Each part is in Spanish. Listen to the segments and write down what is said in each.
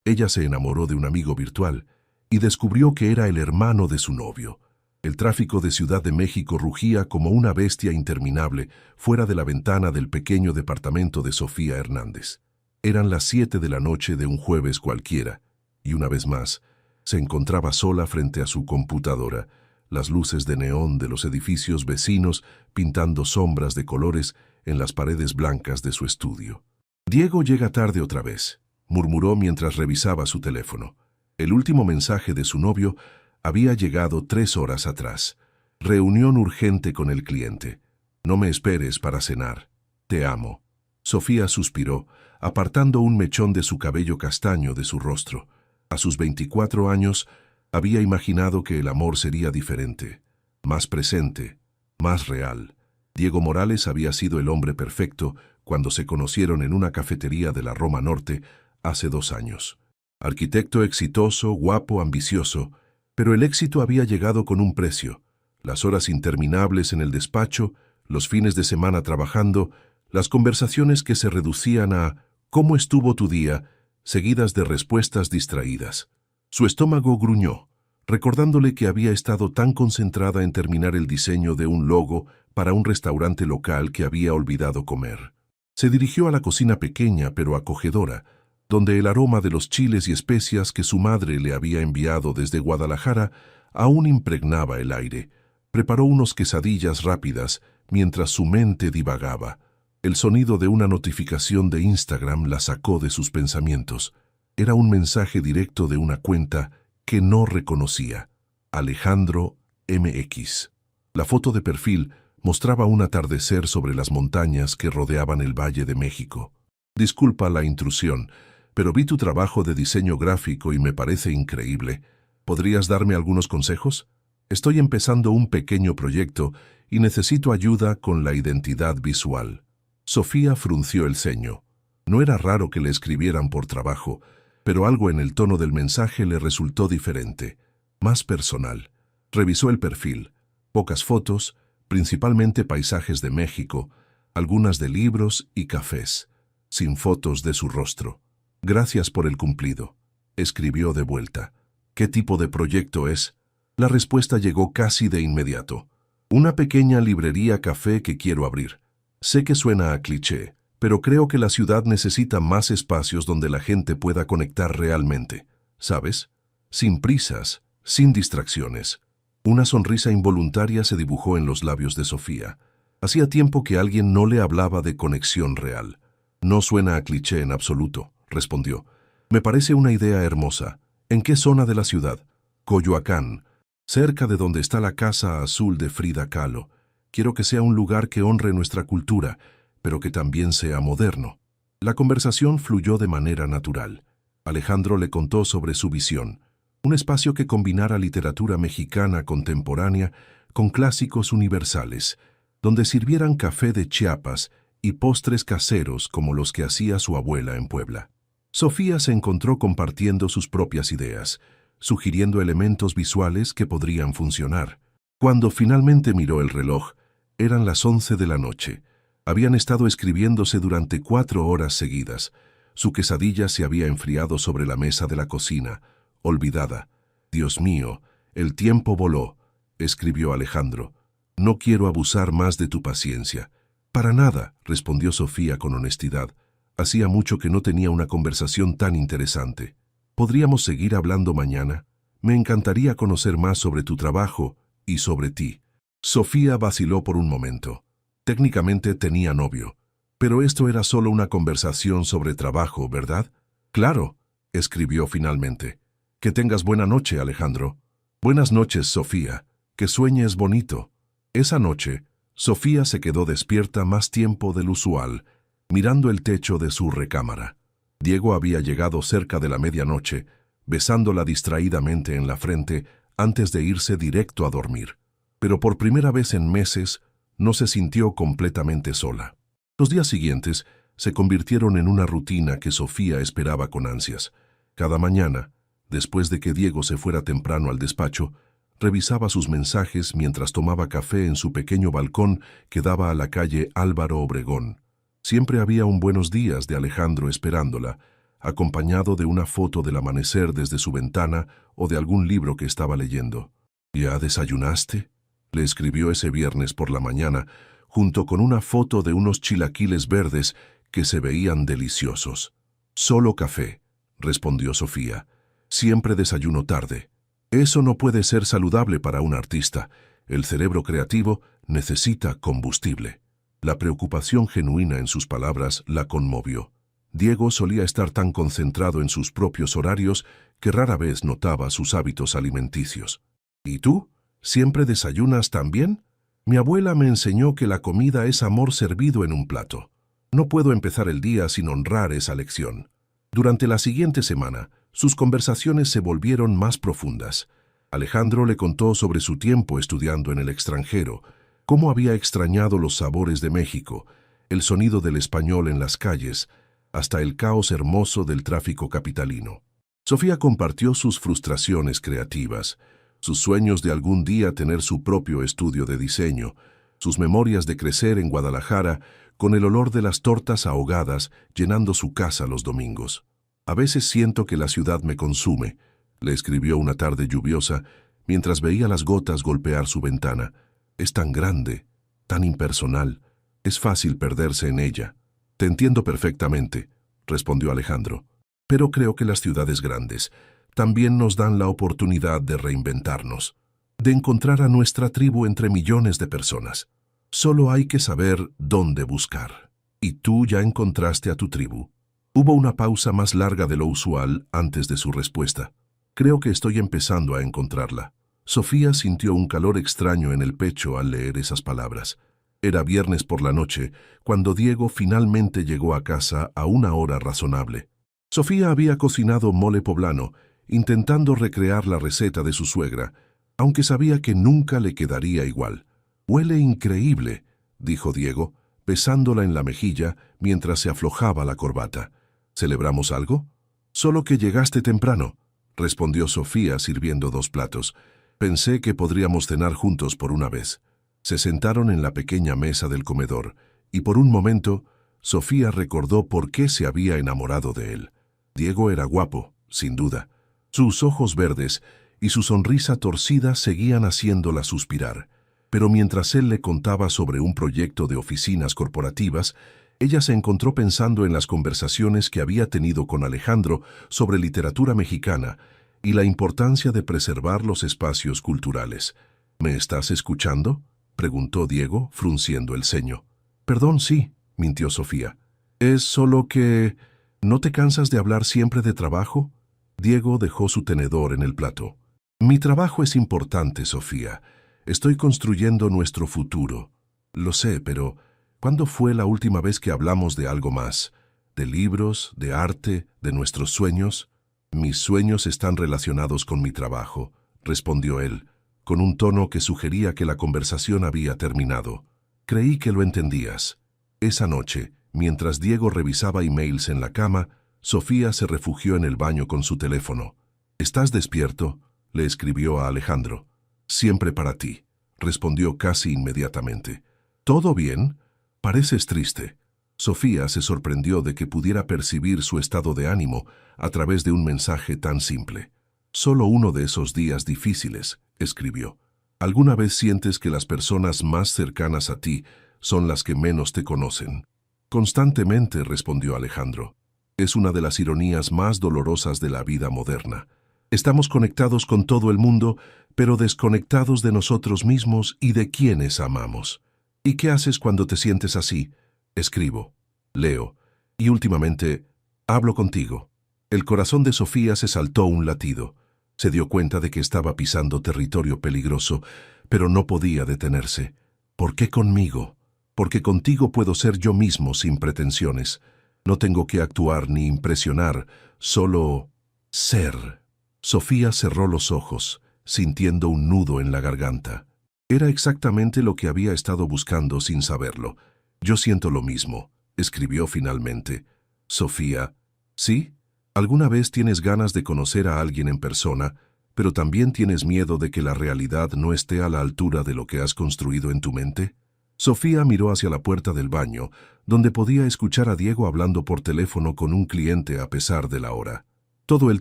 Ella se enamoró de un amigo virtual y descubrió que era el hermano de su novio. El tráfico de Ciudad de México rugía como una bestia interminable fuera de la ventana del pequeño departamento de Sofía Hernández. Eran las 7 de la noche de un jueves cualquiera, y una vez más, se encontraba sola frente a su computadora, las luces de neón de los edificios vecinos pintando sombras de colores en las paredes blancas de su estudio. «Diego llega tarde otra vez», murmuró mientras revisaba su teléfono. El último mensaje de su novio había llegado 3 horas atrás. «Reunión urgente con el cliente. No me esperes para cenar. Te amo». Sofía suspiró, apartando un mechón de su cabello castaño de su rostro. A sus 24 años, había imaginado que el amor sería diferente, más presente, más real. Diego Morales había sido el hombre perfecto cuando se conocieron en una cafetería de la Roma Norte hace 2 años. Arquitecto exitoso, guapo, ambicioso, pero el éxito había llegado con un precio. Las horas interminables en el despacho, los fines de semana trabajando, las conversaciones que se reducían a «¿Cómo estuvo tu día?», seguidas de respuestas distraídas. Su estómago gruñó, recordándole que había estado tan concentrada en terminar el diseño de un logo para un restaurante local que había olvidado comer. Se dirigió a la cocina pequeña pero acogedora, donde el aroma de los chiles y especias que su madre le había enviado desde Guadalajara aún impregnaba el aire. Preparó unos quesadillas rápidas mientras su mente divagaba. El sonido de una notificación de Instagram la sacó de sus pensamientos. Era un mensaje directo de una cuenta que no reconocía. Alejandro MX. La foto de perfil mostraba un atardecer sobre las montañas que rodeaban el Valle de México. «Disculpa la intrusión, pero vi tu trabajo de diseño gráfico y me parece increíble. ¿Podrías darme algunos consejos? Estoy empezando un pequeño proyecto y necesito ayuda con la identidad visual». Sofía frunció el ceño. No era raro que le escribieran por trabajo, pero algo en el tono del mensaje le resultó diferente, más personal. Revisó el perfil. Pocas fotos, principalmente paisajes de México, algunas de libros y cafés, sin fotos de su rostro. «Gracias por el cumplido», escribió de vuelta. «¿Qué tipo de proyecto es?» La respuesta llegó casi de inmediato. «Una pequeña librería café que quiero abrir. Sé que suena a cliché, pero creo que la ciudad necesita más espacios donde la gente pueda conectar realmente, ¿sabes? Sin prisas, sin distracciones». Una sonrisa involuntaria se dibujó en los labios de Sofía. Hacía tiempo que alguien no le hablaba de conexión real. «No suena a cliché en absoluto», respondió. «Me parece una idea hermosa. ¿En qué zona de la ciudad?» «Coyoacán, cerca de donde está la Casa Azul de Frida Kahlo. Quiero que sea un lugar que honre nuestra cultura, pero que también sea moderno». La conversación fluyó de manera natural. Alejandro le contó sobre su visión, un espacio que combinara literatura mexicana contemporánea con clásicos universales, donde sirvieran café de Chiapas y postres caseros como los que hacía su abuela en Puebla. Sofía se encontró compartiendo sus propias ideas, sugiriendo elementos visuales que podrían funcionar. Cuando finalmente miró el reloj, eran las 11 de la noche. Habían estado escribiéndose durante 4 horas seguidas. Su quesadilla se había enfriado sobre la mesa de la cocina, olvidada. «Dios mío, el tiempo voló», escribió Alejandro. «No quiero abusar más de tu paciencia». «Para nada», respondió Sofía con honestidad. Hacía mucho que no tenía una conversación tan interesante. «¿Podríamos seguir hablando mañana? Me encantaría conocer más sobre tu trabajo y sobre ti». Sofía vaciló por un momento. Técnicamente tenía novio, pero esto era solo una conversación sobre trabajo, ¿verdad? «Claro», escribió finalmente. «Que tengas buena noche, Alejandro». «Buenas noches, Sofía. Que sueñes bonito». Esa noche, Sofía se quedó despierta más tiempo del usual, mirando el techo de su recámara. Diego había llegado cerca de la medianoche, besándola distraídamente en la frente antes de irse directo a dormir. Pero por primera vez en meses no se sintió completamente sola. Los días siguientes se convirtieron en una rutina que Sofía esperaba con ansias. Cada mañana, después de que Diego se fuera temprano al despacho, revisaba sus mensajes mientras tomaba café en su pequeño balcón que daba a la calle Álvaro Obregón. Siempre había un buenos días de Alejandro esperándola, acompañado de una foto del amanecer desde su ventana o de algún libro que estaba leyendo. ¿Ya desayunaste?, le escribió ese viernes por la mañana, junto con una foto de unos chilaquiles verdes que se veían deliciosos. «Solo café», respondió Sofía. «Siempre desayuno tarde. Eso no puede ser saludable para un artista. El cerebro creativo necesita combustible». La preocupación genuina en sus palabras la conmovió. Diego solía estar tan concentrado en sus propios horarios que rara vez notaba sus hábitos alimenticios. «¿Y tú? ¿Siempre desayunas también? Mi abuela me enseñó que la comida es amor servido en un plato. No puedo empezar el día sin honrar esa lección». Durante la siguiente semana, sus conversaciones se volvieron más profundas. Alejandro le contó sobre su tiempo estudiando en el extranjero, cómo había extrañado los sabores de México, el sonido del español en las calles, hasta el caos hermoso del tráfico capitalino. Sofía compartió sus frustraciones creativas, sus sueños de algún día tener su propio estudio de diseño, sus memorias de crecer en Guadalajara con el olor de las tortas ahogadas llenando su casa los domingos. «A veces siento que la ciudad me consume», le escribió una tarde lluviosa mientras veía las gotas golpear su ventana. «Es tan grande, tan impersonal, es fácil perderse en ella». «Te entiendo perfectamente», respondió Alejandro, «pero creo que las ciudades grandes también nos dan la oportunidad de reinventarnos, de encontrar a nuestra tribu entre millones de personas. Solo hay que saber dónde buscar. ¿Y tú ya encontraste a tu tribu?». Hubo una pausa más larga de lo usual antes de su respuesta. «Creo que estoy empezando a encontrarla». Sofía sintió un calor extraño en el pecho al leer esas palabras. Era viernes por la noche, cuando Diego finalmente llegó a casa a una hora razonable. Sofía había cocinado mole poblano, intentando recrear la receta de su suegra, aunque sabía que nunca le quedaría igual. «Huele increíble», dijo Diego, besándola en la mejilla mientras se aflojaba la corbata. «¿Celebramos algo?». «Solo que llegaste temprano», respondió Sofía sirviendo 2 platos. «Pensé que podríamos cenar juntos por una vez». Se sentaron en la pequeña mesa del comedor, y por un momento, Sofía recordó por qué se había enamorado de él. Diego era guapo, sin duda. Sus ojos verdes y su sonrisa torcida seguían haciéndola suspirar. Pero mientras él le contaba sobre un proyecto de oficinas corporativas, ella se encontró pensando en las conversaciones que había tenido con Alejandro sobre literatura mexicana y la importancia de preservar los espacios culturales. «¿Me estás escuchando?», preguntó Diego, frunciendo el ceño. «Perdón, sí», mintió Sofía. «Es solo que... ¿no te cansas de hablar siempre de trabajo?». Diego dejó su tenedor en el plato. «Mi trabajo es importante, Sofía. Estoy construyendo nuestro futuro. Lo sé, pero ¿cuándo fue la última vez que hablamos de algo más? ¿De libros, de arte, de nuestros sueños?». «Mis sueños están relacionados con mi trabajo», respondió él, con un tono que sugería que la conversación había terminado. «Creí que lo entendías». Esa noche, mientras Diego revisaba emails en la cama, Sofía se refugió en el baño con su teléfono. «¿Estás despierto?», le escribió a Alejandro. «Siempre para ti», respondió casi inmediatamente. «¿Todo bien? Pareces triste». Sofía se sorprendió de que pudiera percibir su estado de ánimo a través de un mensaje tan simple. «Solo uno de esos días difíciles», escribió. «¿Alguna vez sientes que las personas más cercanas a ti son las que menos te conocen?». «Constantemente», respondió Alejandro. «Es una de las ironías más dolorosas de la vida moderna. Estamos conectados con todo el mundo, pero desconectados de nosotros mismos y de quienes amamos». «¿Y qué haces cuando te sientes así?». «Escribo, leo y últimamente hablo contigo». El corazón de Sofía se saltó un latido. Se dio cuenta de que estaba pisando territorio peligroso, pero no podía detenerse. «¿Por qué conmigo? Porque contigo puedo ser yo mismo sin pretensiones. No tengo que actuar ni impresionar, solo ser». Sofía cerró los ojos, sintiendo un nudo en la garganta. Era exactamente lo que había estado buscando sin saberlo. «Yo siento lo mismo», escribió finalmente. «Sofía, ¿sí? ¿Alguna vez tienes ganas de conocer a alguien en persona, pero también tienes miedo de que la realidad no esté a la altura de lo que has construido en tu mente?». Sofía miró hacia la puerta del baño, donde podía escuchar a Diego hablando por teléfono con un cliente a pesar de la hora. Todo el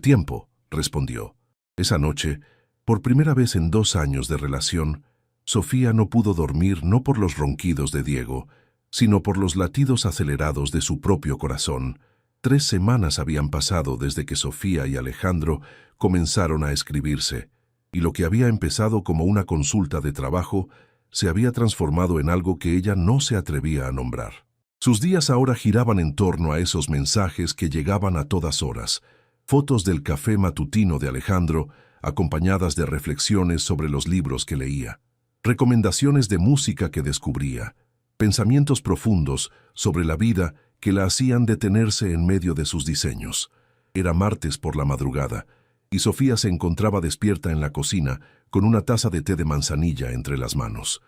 tiempo, respondió. Esa noche, por primera vez en 2 años de relación, Sofía no pudo dormir no por los ronquidos de Diego, sino por los latidos acelerados de su propio corazón. 3 semanas habían pasado desde que Sofía y Alejandro comenzaron a escribirse, y lo que había empezado como una consulta de trabajo se había transformado en algo que ella no se atrevía a nombrar. Sus días ahora giraban en torno a esos mensajes que llegaban a todas horas, fotos del café matutino de Alejandro, acompañadas de reflexiones sobre los libros que leía, recomendaciones de música que descubría, pensamientos profundos sobre la vida que la hacían detenerse en medio de sus diseños. Era martes por la madrugada, y Sofía se encontraba despierta en la cocina con una taza de té de manzanilla entre las manos.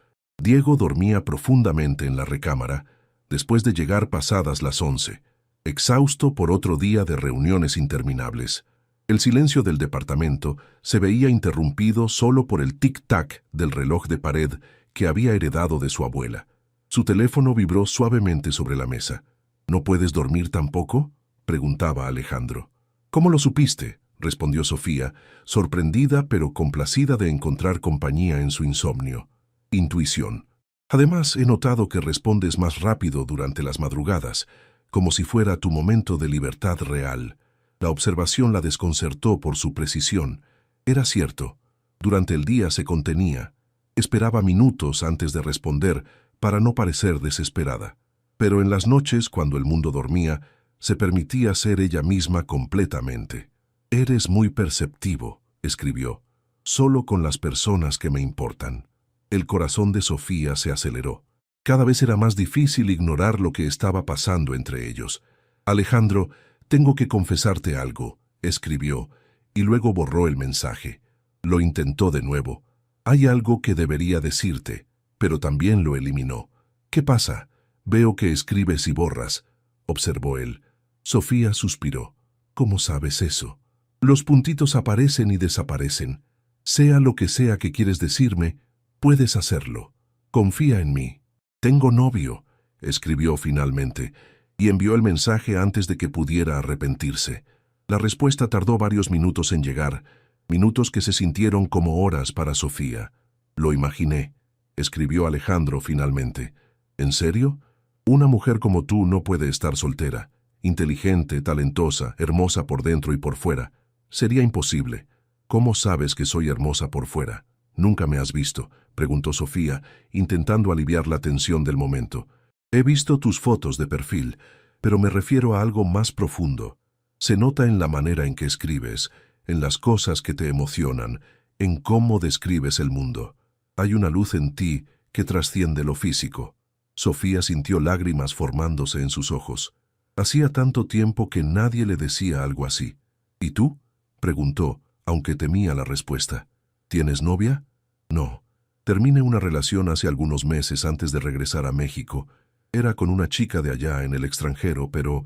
Diego dormía profundamente en la recámara, después de llegar pasadas las 11, exhausto por otro día de reuniones interminables. El silencio del departamento se veía interrumpido solo por el tic-tac del reloj de pared que había heredado de su abuela. Su teléfono vibró suavemente sobre la mesa. ¿No puedes dormir tampoco?, preguntaba Alejandro. ¿Cómo lo supiste?, respondió Sofía, sorprendida pero complacida de encontrar compañía en su insomnio. Intuición. Además, he notado que respondes más rápido durante las madrugadas, como si fuera tu momento de libertad real. La observación la desconcertó por su precisión. Era cierto. Durante el día se contenía. Esperaba minutos antes de responder para no parecer desesperada. Pero en las noches, cuando el mundo dormía, se permitía ser ella misma completamente. «Eres muy perceptivo», escribió, «solo con las personas que me importan». El corazón de Sofía se aceleró. Cada vez era más difícil ignorar lo que estaba pasando entre ellos. «Alejandro, tengo que confesarte algo», escribió, y luego borró el mensaje. Lo intentó de nuevo. «Hay algo que debería decirte», pero también lo eliminó. «¿Qué pasa? Veo que escribes y borras», observó él. Sofía suspiró. «¿Cómo sabes eso?» «Los puntitos aparecen y desaparecen. Sea lo que sea que quieres decirme, puedes hacerlo. Confía en mí». «Tengo novio», escribió finalmente, y envió el mensaje antes de que pudiera arrepentirse. La respuesta tardó varios minutos en llegar, minutos que se sintieron como horas para Sofía. «Lo imaginé», escribió Alejandro finalmente. «¿En serio? Una mujer como tú no puede estar soltera. Inteligente, talentosa, hermosa por dentro y por fuera. Sería imposible». «¿Cómo sabes que soy hermosa por fuera? ¿Nunca me has visto?», preguntó Sofía, intentando aliviar la tensión del momento. «He visto tus fotos de perfil, pero me refiero a algo más profundo. Se nota en la manera en que escribes, en las cosas que te emocionan, en cómo describes el mundo. Hay una luz en ti que trasciende lo físico». Sofía sintió lágrimas formándose en sus ojos. Hacía tanto tiempo que nadie le decía algo así. «¿Y tú?», preguntó, aunque temía la respuesta. «¿Tienes novia?». «No. Terminé una relación hace algunos meses antes de regresar a México. Era con una chica de allá en el extranjero, pero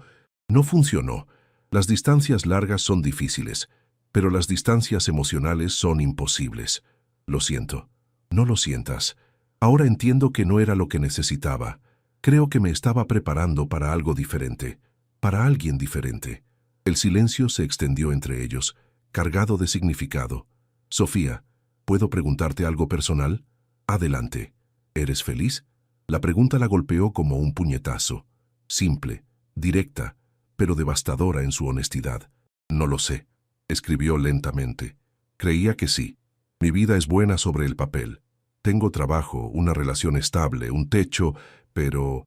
no funcionó. Las distancias largas son difíciles, pero las distancias emocionales son imposibles. Lo siento». «No lo sientas. Ahora entiendo que no era lo que necesitaba. Creo que me estaba preparando para algo diferente, para alguien diferente». El silencio se extendió entre ellos, cargado de significado. «Sofía, ¿puedo preguntarte algo personal?». «Adelante». «¿Eres feliz?». La pregunta la golpeó como un puñetazo. Simple, directa, pero devastadora en su honestidad. «No lo sé», escribió lentamente. «Creía que sí. Mi vida es buena sobre el papel. Tengo trabajo, una relación estable, un techo, pero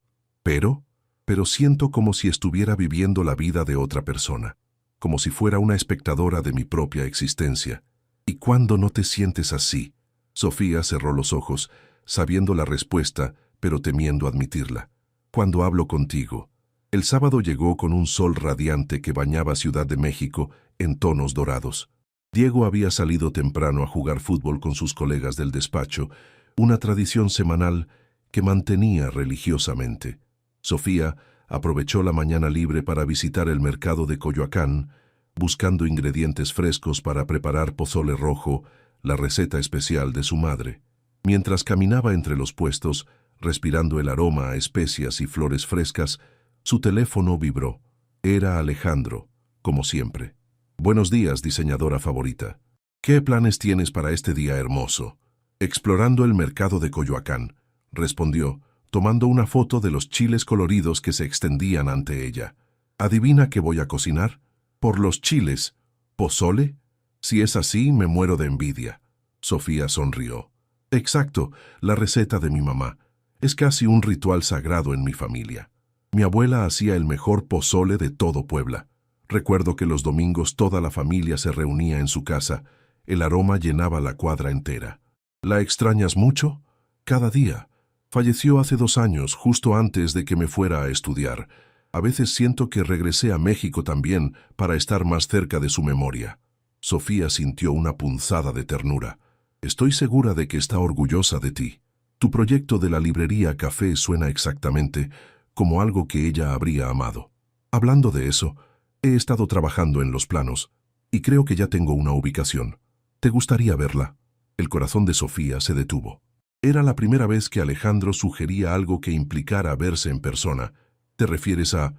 siento como si estuviera viviendo la vida de otra persona, como si fuera una espectadora de mi propia existencia. ¿Y cuándo no te sientes así?». Sofía cerró los ojos, sabiendo la respuesta, pero temiendo admitirla. «Cuando hablo contigo». El sábado llegó con un sol radiante que bañaba Ciudad de México en tonos dorados. Diego había salido temprano a jugar fútbol con sus colegas del despacho, una tradición semanal que mantenía religiosamente. Sofía aprovechó la mañana libre para visitar el mercado de Coyoacán, buscando ingredientes frescos para preparar pozole rojo, la receta especial de su madre. Mientras caminaba entre los puestos, Respirando el aroma a especias y flores frescas, su teléfono vibró. Era Alejandro, como siempre. «Buenos días, diseñadora favorita. ¿Qué planes tienes para este día hermoso?» «Explorando el mercado de Coyoacán», respondió, tomando una foto de los chiles coloridos que se extendían ante ella. «¿Adivina qué voy a cocinar?» «Por los chiles. ¿Pozole? Si es así, me muero de envidia». Sofía sonrió. «Exacto, la receta de mi mamá. Es casi un ritual sagrado en mi familia. Mi abuela hacía el mejor pozole de todo Puebla. Recuerdo que los domingos toda la familia se reunía en su casa. El aroma llenaba la cuadra entera». «¿La extrañas mucho?» «Cada día. Falleció hace 2 años, justo antes de que me fuera a estudiar. A veces siento que regresé a México también para estar más cerca de su memoria». Sofía sintió una punzada de ternura. «Estoy segura de que está orgullosa de ti. Tu proyecto de la librería Café suena exactamente como algo que ella habría amado. Hablando de eso, he estado trabajando en los planos y creo que ya tengo una ubicación. ¿Te gustaría verla?» El corazón de Sofía se detuvo. Era la primera vez que Alejandro sugería algo que implicara verse en persona. «¿Te refieres a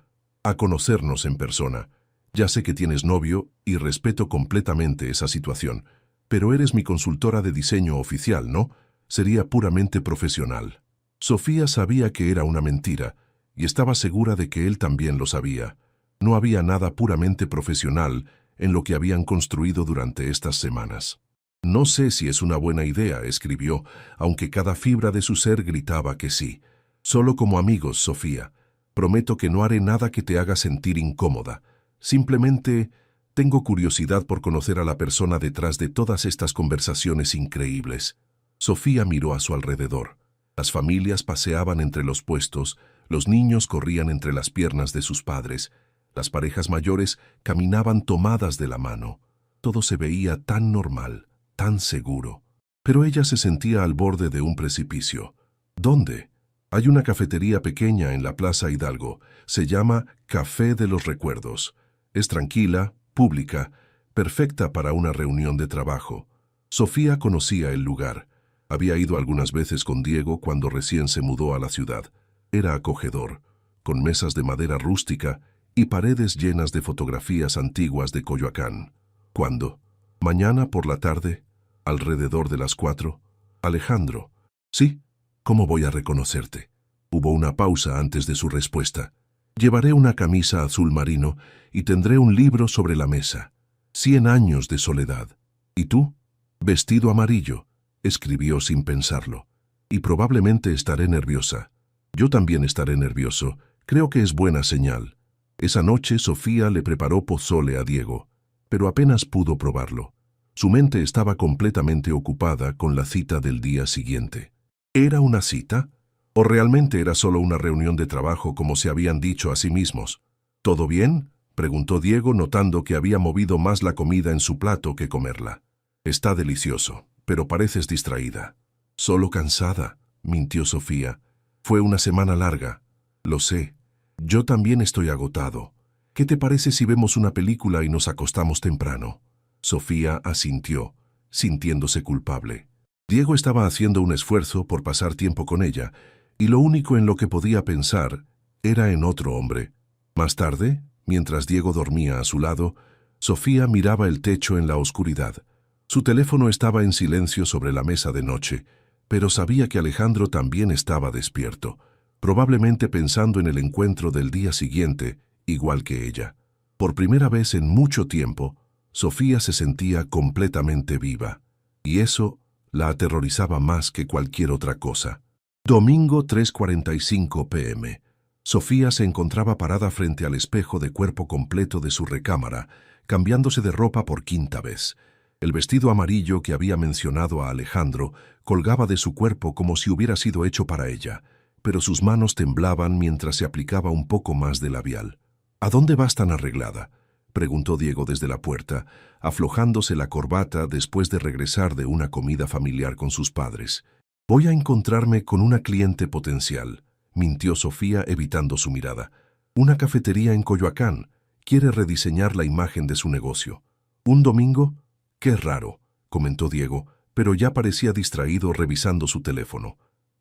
conocernos en persona? Ya sé que tienes novio y respeto completamente esa situación, pero eres mi consultora de diseño oficial, ¿no? Sería puramente profesional». Sofía sabía que era una mentira y estaba segura de que él también lo sabía. No había nada puramente profesional en lo que habían construido durante estas semanas. «No sé si es una buena idea», escribió, aunque cada fibra de su ser gritaba que sí. «Solo como amigos, Sofía. Prometo que no haré nada que te haga sentir incómoda. Simplemente tengo curiosidad por conocer a la persona detrás de todas estas conversaciones increíbles». Sofía miró a su alrededor. Las familias paseaban entre los puestos, los niños corrían entre las piernas de sus padres, las parejas mayores caminaban tomadas de la mano. Todo se veía tan normal, tan seguro. Pero ella se sentía al borde de un precipicio. «¿Dónde?» «Hay una cafetería pequeña en la Plaza Hidalgo. Se llama Café de los Recuerdos. Es tranquila, pública, perfecta para una reunión de trabajo». Sofía conocía el lugar. Había ido algunas veces con Diego cuando recién se mudó a la ciudad. Era acogedor, con mesas de madera rústica y paredes llenas de fotografías antiguas de Coyoacán. «¿Cuándo?» «Mañana por la tarde, alrededor de las 4. «Alejandro». «Sí. ¿Cómo voy a reconocerte?» Hubo una pausa antes de su respuesta. «Llevaré una camisa azul marino y tendré un libro sobre la mesa. 100 años de soledad. ¿Y tú?» «Vestido amarillo», escribió sin pensarlo. «Y probablemente estaré nerviosa». «Yo también estaré nervioso. Creo que es buena señal». Esa noche Sofía le preparó pozole a Diego, pero apenas pudo probarlo. Su mente estaba completamente ocupada con la cita del día siguiente. ¿Era una cita? ¿O realmente era solo una reunión de trabajo como se habían dicho a sí mismos? «¿Todo bien?», preguntó Diego, notando que había movido más la comida en su plato que comerla. «Está delicioso, pero pareces distraída». «Solo cansada», mintió Sofía. «Fue una semana larga». «Lo sé. Yo también estoy agotado. ¿Qué te parece si vemos una película y nos acostamos temprano?» Sofía asintió, sintiéndose culpable. Diego estaba haciendo un esfuerzo por pasar tiempo con ella, y lo único en lo que podía pensar era en otro hombre. Más tarde, mientras Diego dormía a su lado, Sofía miraba el techo en la oscuridad. Su teléfono estaba en silencio sobre la mesa de noche, pero sabía que Alejandro también estaba despierto, probablemente pensando en el encuentro del día siguiente, igual que ella. Por primera vez en mucho tiempo, Sofía se sentía completamente viva, y eso la aterrorizaba más que cualquier otra cosa. Domingo 3:45 p.m. Sofía se encontraba parada frente al espejo de cuerpo completo de su recámara, cambiándose de ropa por 5ª vez. El vestido amarillo que había mencionado a Alejandro colgaba de su cuerpo como si hubiera sido hecho para ella, pero sus manos temblaban mientras se aplicaba un poco más de labial. «¿A dónde vas tan arreglada?», preguntó Diego desde la puerta, aflojándose la corbata después de regresar de una comida familiar con sus padres. «Voy a encontrarme con una cliente potencial», mintió Sofía evitando su mirada. «Una cafetería en Coyoacán. Quiere rediseñar la imagen de su negocio». «¿Un domingo? Qué raro», comentó Diego, pero ya parecía distraído revisando su teléfono.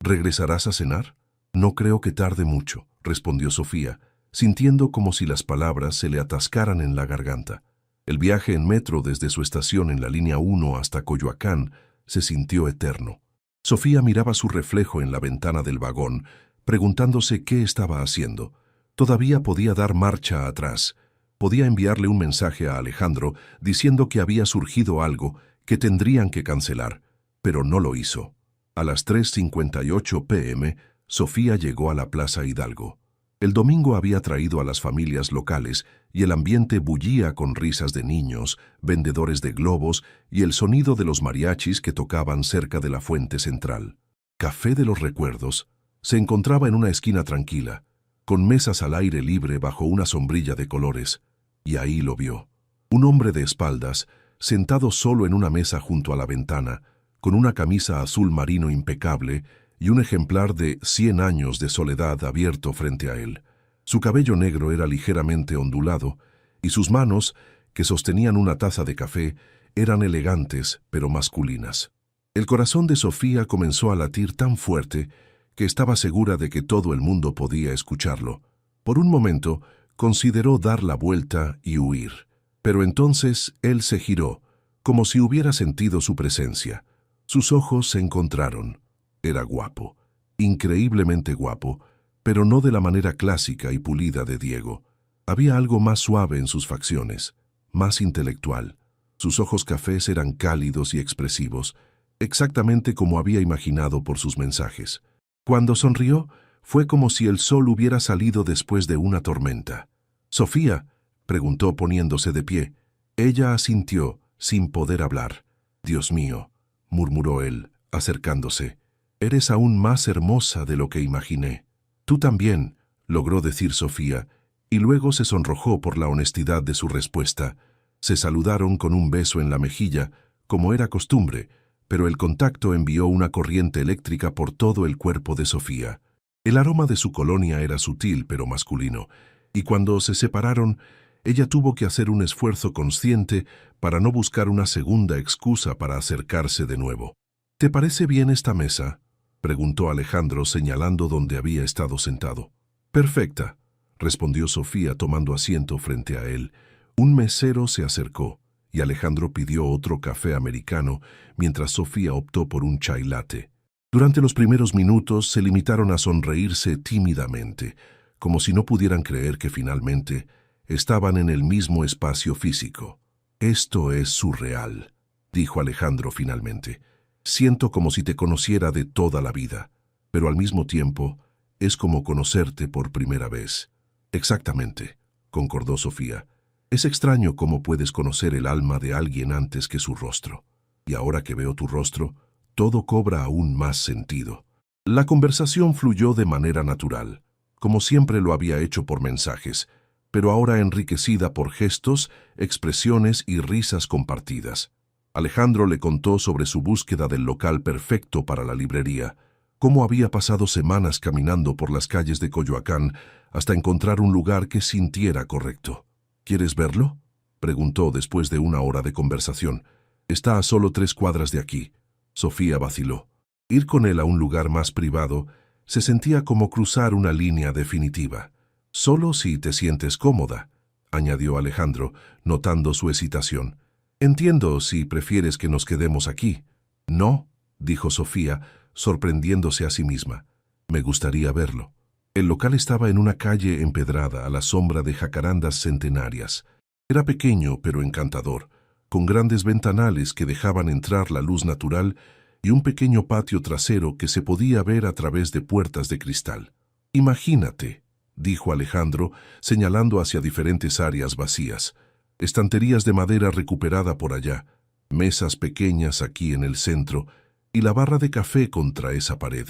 ¿Regresarás a cenar? No creo que tarde mucho, respondió Sofía, sintiendo como si las palabras se le atascaran en la garganta. El viaje en metro desde su estación en la línea 1 hasta Coyoacán se sintió eterno. Sofía miraba su reflejo en la ventana del vagón, preguntándose qué estaba haciendo. Todavía podía dar marcha atrás. Podía enviarle un mensaje a Alejandro diciendo que había surgido algo que tendrían que cancelar, pero no lo hizo. A las 3:58 p.m., Sofía llegó a la Plaza Hidalgo. El domingo había traído a las familias locales y el ambiente bullía con risas de niños, vendedores de globos y el sonido de los mariachis que tocaban cerca de la fuente central. Café de los Recuerdos se encontraba en una esquina tranquila, con mesas al aire libre bajo una sombrilla de colores, y ahí lo vio. Un hombre de espaldas, sentado solo en una mesa junto a la ventana, con una camisa azul marino impecable y un ejemplar de 100 años de soledad abierto frente a él. Su cabello negro era ligeramente ondulado, y sus manos, que sostenían una taza de café, eran elegantes pero masculinas. El corazón de Sofía comenzó a latir tan fuerte que estaba segura de que todo el mundo podía escucharlo. Por un momento, consideró dar la vuelta y huir, pero entonces él se giró, como si hubiera sentido su presencia. Sus ojos se encontraron. Era guapo, increíblemente guapo, pero no de la manera clásica y pulida de Diego. Había algo más suave en sus facciones, más intelectual. Sus ojos cafés eran cálidos y expresivos, exactamente como había imaginado por sus mensajes. Cuando sonrió, fue como si el sol hubiera salido después de una tormenta. «¿Sofía?», preguntó poniéndose de pie. Ella asintió, sin poder hablar. «Dios mío», murmuró él, acercándose. «Eres aún más hermosa de lo que imaginé». «Tú también», logró decir Sofía, y luego se sonrojó por la honestidad de su respuesta. Se saludaron con un beso en la mejilla, como era costumbre, pero el contacto envió una corriente eléctrica por todo el cuerpo de Sofía. El aroma de su colonia era sutil pero masculino, y cuando se separaron, ella tuvo que hacer un esfuerzo consciente para no buscar una segunda excusa para acercarse de nuevo. «¿Te parece bien esta mesa?», preguntó Alejandro señalando donde había estado sentado. «Perfecta», respondió Sofía tomando asiento frente a él. Un mesero se acercó y Alejandro pidió otro café americano mientras Sofía optó por un chai latte. Durante los primeros minutos se limitaron a sonreírse tímidamente, como si no pudieran creer que finalmente estaban en el mismo espacio físico. «Esto es surreal», dijo Alejandro finalmente. «Siento como si te conociera de toda la vida, pero al mismo tiempo es como conocerte por primera vez». «Exactamente», concordó Sofía. «Es extraño cómo puedes conocer el alma de alguien antes que su rostro. Y ahora que veo tu rostro, todo cobra aún más sentido». La conversación fluyó de manera natural, como siempre lo había hecho por mensajes, pero ahora enriquecida por gestos, expresiones y risas compartidas. Alejandro le contó sobre su búsqueda del local perfecto para la librería, cómo había pasado semanas caminando por las calles de Coyoacán hasta encontrar un lugar que sintiera correcto. «¿Quieres verlo?», preguntó después de una hora de conversación. «Está a solo 3 cuadras de aquí». Sofía vaciló. Ir con él a un lugar más privado se sentía como cruzar una línea definitiva. «Solo si te sientes cómoda», añadió Alejandro, notando su hesitación. «Entiendo si prefieres que nos quedemos aquí». «No», dijo Sofía, sorprendiéndose a sí misma. «Me gustaría verlo». El local estaba en una calle empedrada a la sombra de jacarandas centenarias. Era pequeño pero encantador, con grandes ventanales que dejaban entrar la luz natural y un pequeño patio trasero que se podía ver a través de puertas de cristal. «Imagínate», dijo Alejandro, señalando hacia diferentes áreas vacías. Estanterías de madera recuperada por allá, mesas pequeñas aquí en el centro y la barra de café contra esa pared.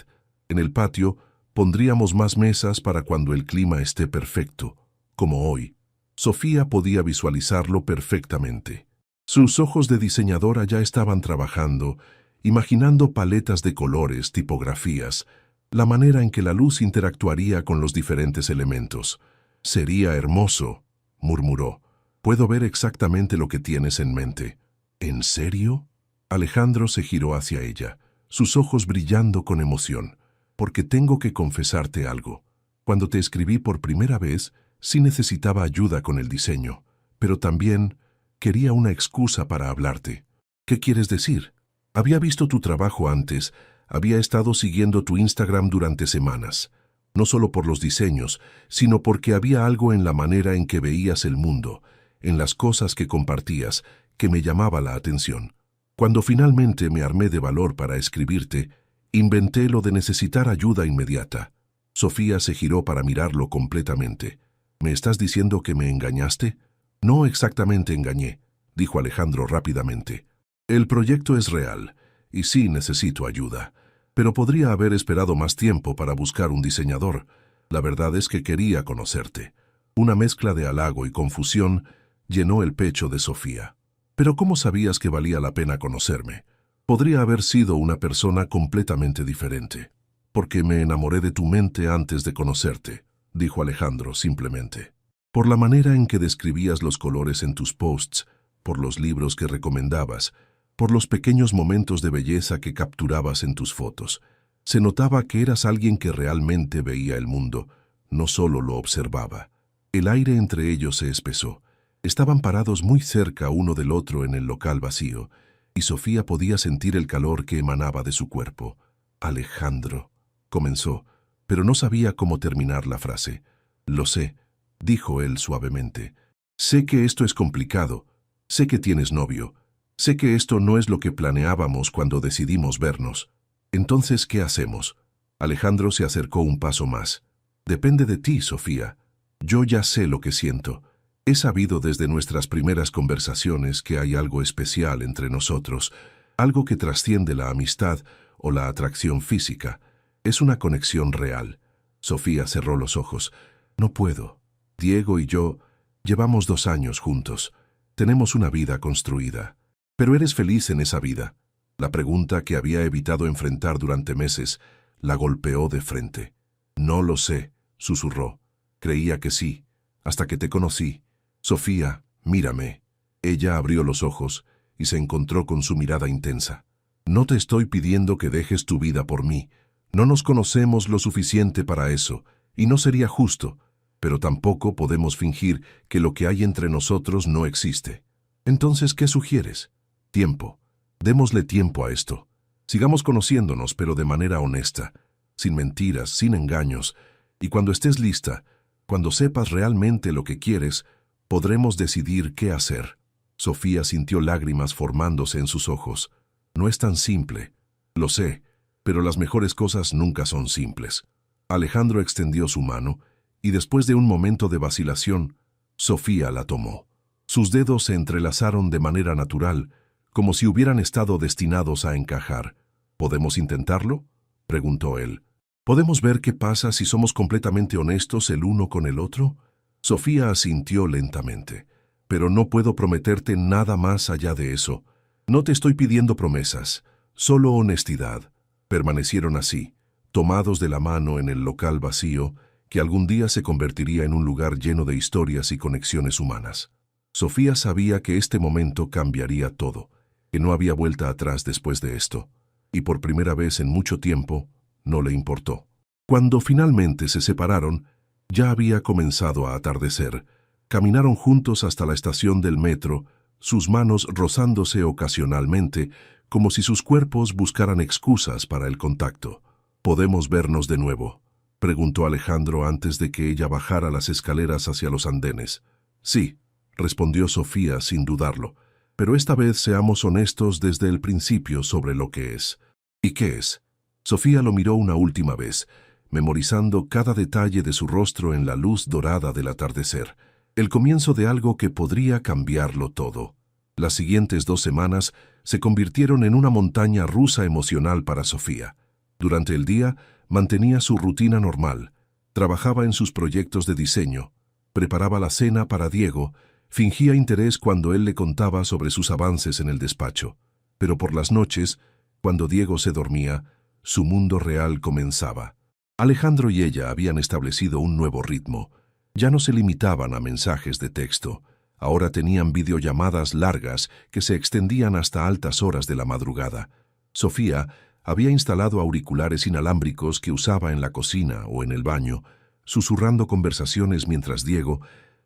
En el patio pondríamos más mesas para cuando el clima esté perfecto, como hoy. Sofía podía visualizarlo perfectamente. Sus ojos de diseñadora ya estaban trabajando, imaginando paletas de colores, tipografías, la manera en que la luz interactuaría con los diferentes elementos. «Sería hermoso», murmuró. «Puedo ver exactamente lo que tienes en mente». «¿En serio?». Alejandro se giró hacia ella, sus ojos brillando con emoción. porque tengo que confesarte algo. Cuando te escribí por primera vez, sí necesitaba ayuda con el diseño, pero también quería una excusa para hablarte. ¿Qué quieres decir? Había visto tu trabajo antes, había estado siguiendo tu Instagram durante semanas, no solo por los diseños, sino porque había algo en la manera en que veías el mundo, en las cosas que compartías, que me llamaba la atención. Cuando finalmente me armé de valor para escribirte, inventé lo de necesitar ayuda inmediata. Sofía se giró para mirarlo completamente. ¿Me estás diciendo que me engañaste? No exactamente engañé, dijo Alejandro rápidamente. El proyecto es real, y sí necesito ayuda, pero podría haber esperado más tiempo para buscar un diseñador. La verdad es que quería conocerte. Una mezcla de halago y confusión llenó el pecho de Sofía. ¿Pero cómo sabías que valía la pena conocerme? Podría haber sido una persona completamente diferente. Porque me enamoré de tu mente antes de conocerte, dijo Alejandro simplemente. Por la manera en que describías los colores en tus posts, por los libros que recomendabas, por los pequeños momentos de belleza que capturabas en tus fotos. Se notaba que eras alguien que realmente veía el mundo, no solo lo observaba. El aire entre ellos se espesó. Estaban parados muy cerca uno del otro en el local vacío, y Sofía podía sentir el calor que emanaba de su cuerpo. Alejandro, comenzó, pero no sabía cómo terminar la frase. Lo sé, dijo él suavemente. Sé que esto es complicado, sé que tienes novio, sé que esto no es lo que planeábamos cuando decidimos vernos. Entonces, ¿qué hacemos? Alejandro se acercó un paso más. Depende de ti, Sofía. Yo ya sé lo que siento. He sabido desde nuestras primeras conversaciones que hay algo especial entre nosotros, algo que trasciende la amistad o la atracción física. Es una conexión real. Sofía cerró los ojos. No puedo. Diego y yo llevamos 2 años juntos. Tenemos una vida construida. Pero eres feliz en esa vida. La pregunta que había evitado enfrentar durante meses la golpeó de frente. No lo sé, susurró. Creía que sí, hasta que te conocí. Sofía, mírame. Ella abrió los ojos y se encontró con su mirada intensa. No te estoy pidiendo que dejes tu vida por mí. No nos conocemos lo suficiente para eso, y no sería justo, pero tampoco podemos fingir que lo que hay entre nosotros no existe. Entonces, ¿qué sugieres? Tiempo. Démosle tiempo a esto. Sigamos conociéndonos, pero de manera honesta, sin mentiras, sin engaños, y cuando estés lista, cuando sepas realmente lo que quieres, podremos decidir qué hacer. Sofía sintió lágrimas formándose en sus ojos. No es tan simple. Lo sé, pero las mejores cosas nunca son simples. Alejandro extendió su mano, y después de un momento de vacilación, Sofía la tomó. Sus dedos se entrelazaron de manera natural, como si hubieran estado destinados a encajar. ¿Podemos intentarlo?, preguntó él. ¿Podemos ver qué pasa si somos completamente honestos el uno con el otro? Sofía asintió lentamente. Pero no puedo prometerte nada más allá de eso. No te estoy pidiendo promesas, solo honestidad. Permanecieron así, tomados de la mano en el local vacío, que algún día se convertiría en un lugar lleno de historias y conexiones humanas. Sofía sabía que este momento cambiaría todo, que no había vuelta atrás después de esto, y por primera vez en mucho tiempo no le importó. Cuando finalmente se separaron, ya había comenzado a atardecer. Caminaron juntos hasta la estación del metro, sus manos rozándose ocasionalmente, como si sus cuerpos buscaran excusas para el contacto. ¿Podemos vernos de nuevo?, preguntó Alejandro antes de que ella bajara las escaleras hacia los andenes. Sí, respondió Sofía sin dudarlo, pero esta vez seamos honestos desde el principio sobre lo que es. ¿Y qué es? Sofía lo miró una última vez, memorizando cada detalle de su rostro en la luz dorada del atardecer. El comienzo de algo que podría cambiarlo todo. Las siguientes 2 semanas se convirtieron en una montaña rusa emocional para Sofía. Durante el día mantenía su rutina normal, trabajaba en sus proyectos de diseño, preparaba la cena para Diego, fingía interés cuando él le contaba sobre sus avances en el despacho. Pero por las noches, cuando Diego se dormía, su mundo real comenzaba. Alejandro y ella habían establecido un nuevo ritmo. Ya no se limitaban a mensajes de texto. Ahora tenían videollamadas largas que se extendían hasta altas horas de la madrugada. Sofía Había instalado auriculares inalámbricos que usaba en la cocina o en el baño, susurrando conversaciones mientras Diego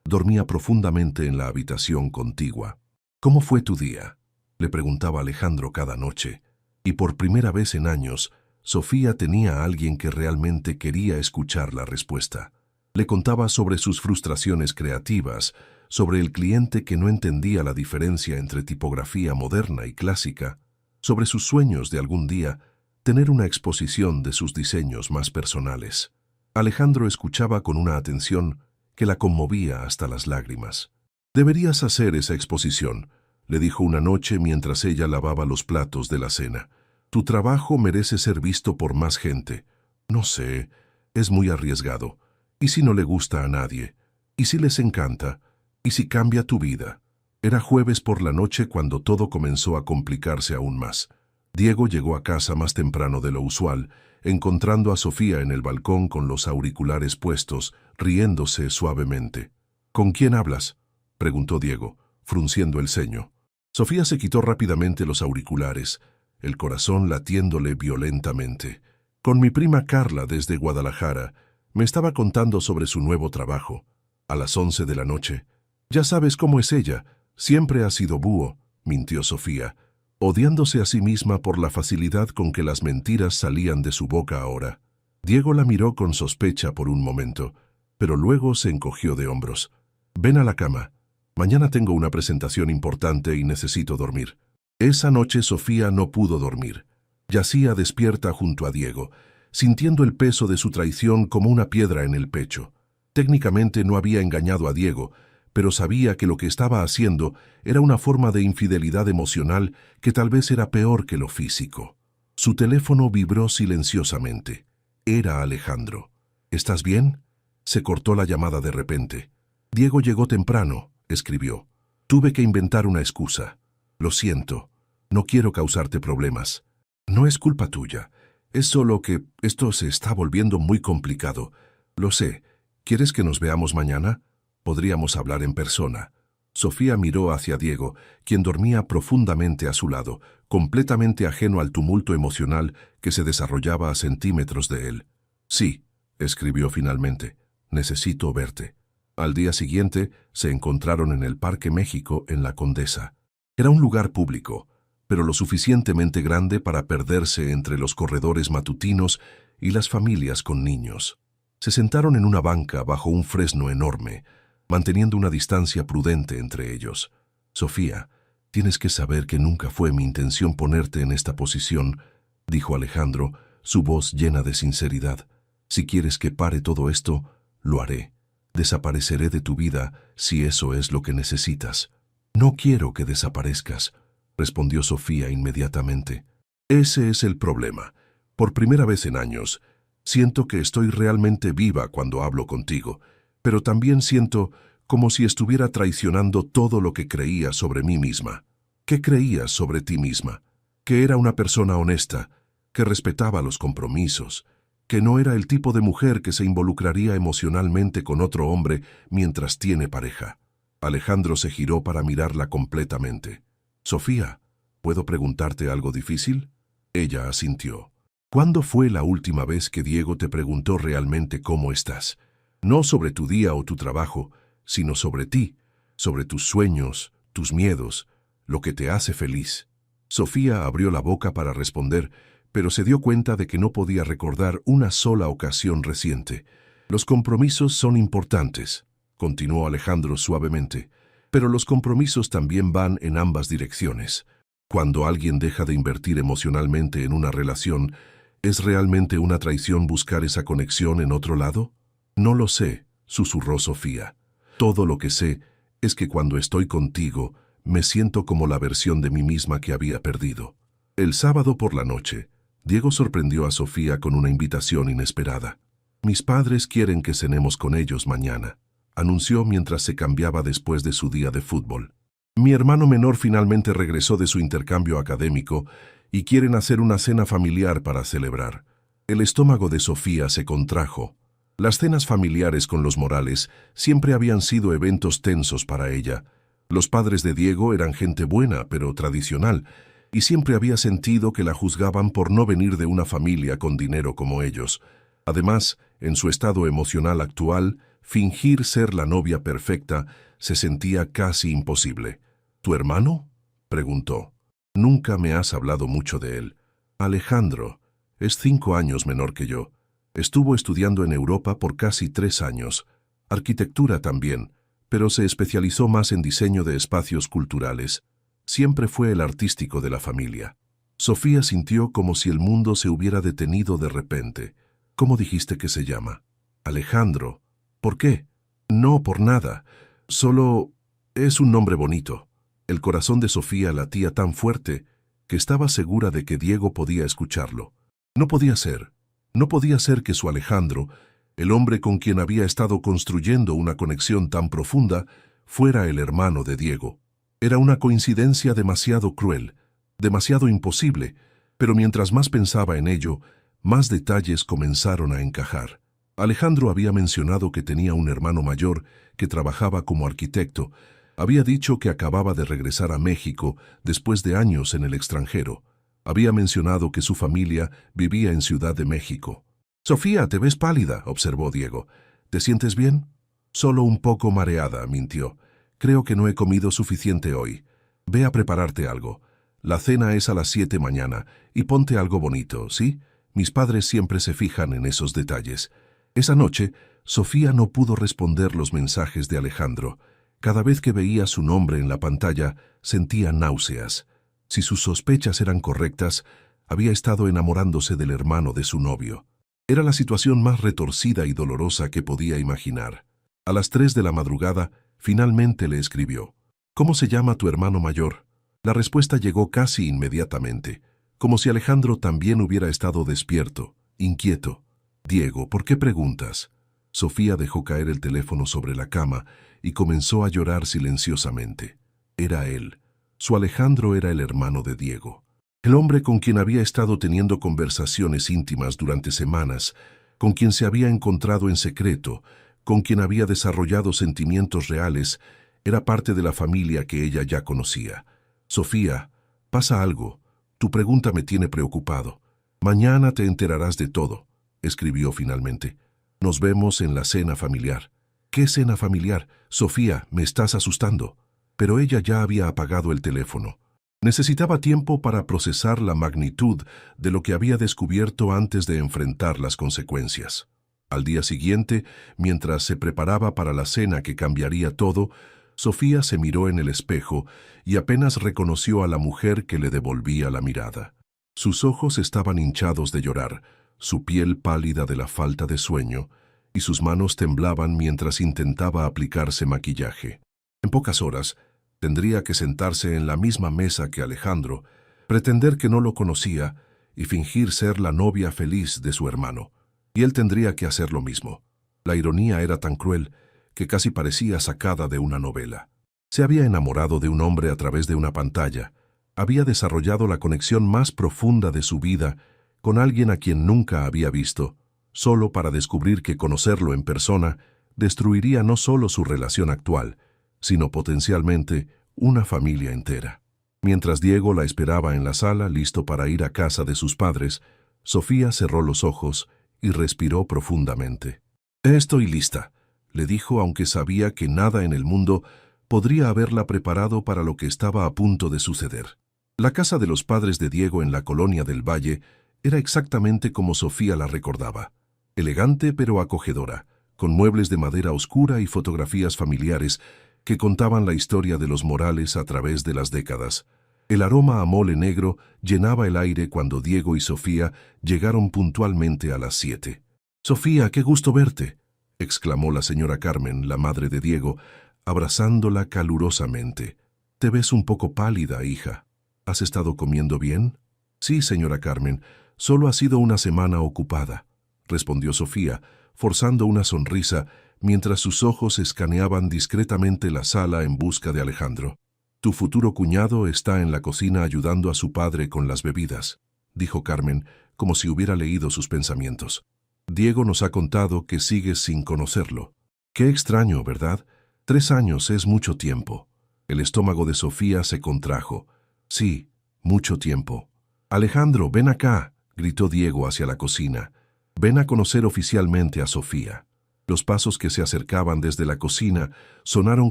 dormía profundamente en la habitación contigua. «¿Cómo fue tu día?», le preguntaba Alejandro cada noche, y por primera vez en años, Sofía tenía a alguien que realmente quería escuchar la respuesta. Le contaba sobre sus frustraciones creativas, sobre el cliente que no entendía la diferencia entre tipografía moderna y clásica, sobre sus sueños de algún día tener una exposición de sus diseños más personales. Alejandro escuchaba con una atención que la conmovía hasta las lágrimas. «Deberías hacer esa exposición», le dijo una noche mientras ella lavaba los platos de la cena. «Tu trabajo merece ser visto por más gente». «No sé, es muy arriesgado. ¿Y si no le gusta a nadie? ¿Y si les encanta? ¿Y si cambia tu vida?». Era jueves por la noche cuando todo comenzó a complicarse aún más. Diego llegó a casa más temprano de lo usual, encontrando a Sofía en el balcón con los auriculares puestos, riéndose suavemente. «¿Con quién hablas?», preguntó Diego, frunciendo el ceño. Sofía se quitó rápidamente los auriculares, el corazón latiéndole violentamente. «Con mi prima Carla desde Guadalajara. Me estaba contando sobre su nuevo trabajo. A las 11 de la noche. Ya sabes cómo es ella. Siempre ha sido búho», mintió Sofía, odiándose a sí misma por la facilidad con que las mentiras salían de su boca ahora. Diego la miró con sospecha por un momento, pero luego se encogió de hombros. «Ven a la cama. Mañana tengo una presentación importante y necesito dormir». Esa noche Sofía no pudo dormir. Yacía despierta junto a Diego, sintiendo el peso de su traición como una piedra en el pecho. Técnicamente no había engañado a Diego, pero sabía que lo que estaba haciendo era una forma de infidelidad emocional que tal vez era peor que lo físico. Su teléfono vibró silenciosamente. Era Alejandro. «¿Estás bien?». Se cortó la llamada de repente. «Diego llegó temprano», escribió. «Tuve que inventar una excusa. Lo siento. No quiero causarte problemas. No es culpa tuya. Es solo que esto se está volviendo muy complicado. Lo sé. ¿Quieres que nos veamos mañana? Podríamos hablar en persona». Sofía miró hacia Diego, quien dormía profundamente a su lado, completamente ajeno al tumulto emocional que se desarrollaba a centímetros de él. «Sí», escribió finalmente. «Necesito verte». Al día siguiente se encontraron en el Parque México en La Condesa. Era un lugar público, pero lo suficientemente grande para perderse entre los corredores matutinos y las familias con niños. Se sentaron en una banca bajo un fresno enorme, manteniendo una distancia prudente entre ellos. «Sofía, tienes que saber que nunca fue mi intención ponerte en esta posición», dijo Alejandro, su voz llena de sinceridad. «Si quieres que pare todo esto, lo haré. Desapareceré de tu vida si eso es lo que necesitas». «No quiero que desaparezcas», respondió Sofía inmediatamente. «Ese es el problema. Por primera vez en años, siento que estoy realmente viva cuando hablo contigo, pero también siento como si estuviera traicionando todo lo que creía sobre mí misma». «¿Qué creías sobre ti misma?». «Que era una persona honesta, que respetaba los compromisos, que no era el tipo de mujer que se involucraría emocionalmente con otro hombre mientras tiene pareja». Alejandro se giró para mirarla completamente. «Sofía, ¿puedo preguntarte algo difícil?». Ella asintió. «¿Cuándo fue la última vez que Diego te preguntó realmente cómo estás? No sobre tu día o tu trabajo, sino sobre ti, sobre tus sueños, tus miedos, lo que te hace feliz». Sofía abrió la boca para responder, pero se dio cuenta de que no podía recordar una sola ocasión reciente. «Los compromisos son importantes», continuó Alejandro suavemente, «pero los compromisos también van en ambas direcciones. Cuando alguien deja de invertir emocionalmente en una relación, ¿es realmente una traición buscar esa conexión en otro lado?». «No lo sé», susurró Sofía. «Todo lo que sé es que cuando estoy contigo, me siento como la versión de mí misma que había perdido». El sábado por la noche, Diego sorprendió a Sofía con una invitación inesperada. «Mis padres quieren que cenemos con ellos mañana», anunció mientras se cambiaba después de su día de fútbol. «Mi hermano menor finalmente regresó de su intercambio académico y quieren hacer una cena familiar para celebrar». El estómago de Sofía se contrajo. Las cenas familiares con los Morales siempre habían sido eventos tensos para ella. Los padres de Diego eran gente buena, pero tradicional, y siempre había sentido que la juzgaban por no venir de una familia con dinero como ellos. Además, en su estado emocional actual, fingir ser la novia perfecta se sentía casi imposible. ¿Tu hermano?, preguntó. Nunca me has hablado mucho de él. Alejandro. Es 5 años menor que yo. Estuvo estudiando en Europa por casi 3 años. Arquitectura también, pero se especializó más en diseño de espacios culturales. Siempre fue el artístico de la familia. Sofía sintió como si el mundo se hubiera detenido de repente. ¿Cómo dijiste que se llama? Alejandro. ¿Por qué? No, por nada. Solo es un nombre bonito. El corazón de Sofía latía tan fuerte que estaba segura de que Diego podía escucharlo. No podía ser. No podía ser que su Alejandro, el hombre con quien había estado construyendo una conexión tan profunda, fuera el hermano de Diego. Era una coincidencia demasiado cruel, demasiado imposible, pero mientras más pensaba en ello, más detalles comenzaron a encajar. Alejandro había mencionado que tenía un hermano mayor que trabajaba como arquitecto. Había dicho que acababa de regresar a México después de años en el extranjero. Había mencionado que su familia vivía en Ciudad de México. «Sofía, te ves pálida», observó Diego. «¿Te sientes bien?» «Solo un poco mareada», mintió. «Creo que no he comido suficiente hoy. Ve a prepararte algo. La cena es a las 7 mañana y ponte algo bonito, ¿sí? Mis padres siempre se fijan en esos detalles». Esa noche, Sofía no pudo responder los mensajes de Alejandro. Cada vez que veía su nombre en la pantalla, sentía náuseas. Si sus sospechas eran correctas, había estado enamorándose del hermano de su novio. Era la situación más retorcida y dolorosa que podía imaginar. A las 3 de la madrugada, finalmente le escribió. «¿Cómo se llama tu hermano mayor?» La respuesta llegó casi inmediatamente, como si Alejandro también hubiera estado despierto, inquieto. «Diego, ¿por qué preguntas?» Sofía dejó caer el teléfono sobre la cama y comenzó a llorar silenciosamente. Era él. Su Alejandro era el hermano de Diego. El hombre con quien había estado teniendo conversaciones íntimas durante semanas, con quien se había encontrado en secreto, con quien había desarrollado sentimientos reales, era parte de la familia que ella ya conocía. «Sofía, pasa algo. Tu pregunta me tiene preocupado. Mañana te enterarás de todo», escribió finalmente. «Nos vemos en la cena familiar». «¿Qué cena familiar? Sofía, me estás asustando». Pero ella ya había apagado el teléfono. Necesitaba tiempo para procesar la magnitud de lo que había descubierto antes de enfrentar las consecuencias. Al día siguiente, mientras se preparaba para la cena que cambiaría todo, Sofía se miró en el espejo y apenas reconoció a la mujer que le devolvía la mirada. Sus ojos estaban hinchados de llorar, su piel pálida de la falta de sueño, y sus manos temblaban mientras intentaba aplicarse maquillaje. En pocas horas, tendría que sentarse en la misma mesa que Alejandro, pretender que no lo conocía y fingir ser la novia feliz de su hermano. Y él tendría que hacer lo mismo. La ironía era tan cruel que casi parecía sacada de una novela. Se había enamorado de un hombre a través de una pantalla. Había desarrollado la conexión más profunda de su vida con alguien a quien nunca había visto, solo para descubrir que conocerlo en persona destruiría no solo su relación actual, sino potencialmente una familia entera. Mientras Diego la esperaba en la sala, listo para ir a casa de sus padres, Sofía cerró los ojos y respiró profundamente. «Estoy lista», le dijo, aunque sabía que nada en el mundo podría haberla preparado para lo que estaba a punto de suceder. La casa de los padres de Diego en la colonia del Valle era exactamente como Sofía la recordaba, elegante pero acogedora, con muebles de madera oscura y fotografías familiares que contaban la historia de los Morales a través de las décadas. El aroma a mole negro llenaba el aire cuando Diego y Sofía llegaron puntualmente a las 7. «Sofía, qué gusto verte», exclamó la señora Carmen, la madre de Diego, abrazándola calurosamente. «Te ves un poco pálida, hija. ¿Has estado comiendo bien?» «Sí, señora Carmen, solo ha sido una semana ocupada», respondió Sofía, forzando una sonrisa mientras sus ojos escaneaban discretamente la sala en busca de Alejandro. «Tu futuro cuñado está en la cocina ayudando a su padre con las bebidas», dijo Carmen, como si hubiera leído sus pensamientos. «Diego nos ha contado que sigues sin conocerlo. Qué extraño, ¿verdad? 3 años es mucho tiempo». El estómago de Sofía se contrajo. «Sí, Mucho tiempo. Alejandro, ven acá, gritó Diego hacia la cocina. Ven a conocer oficialmente a Sofía. Los pasos que se acercaban desde la cocina sonaron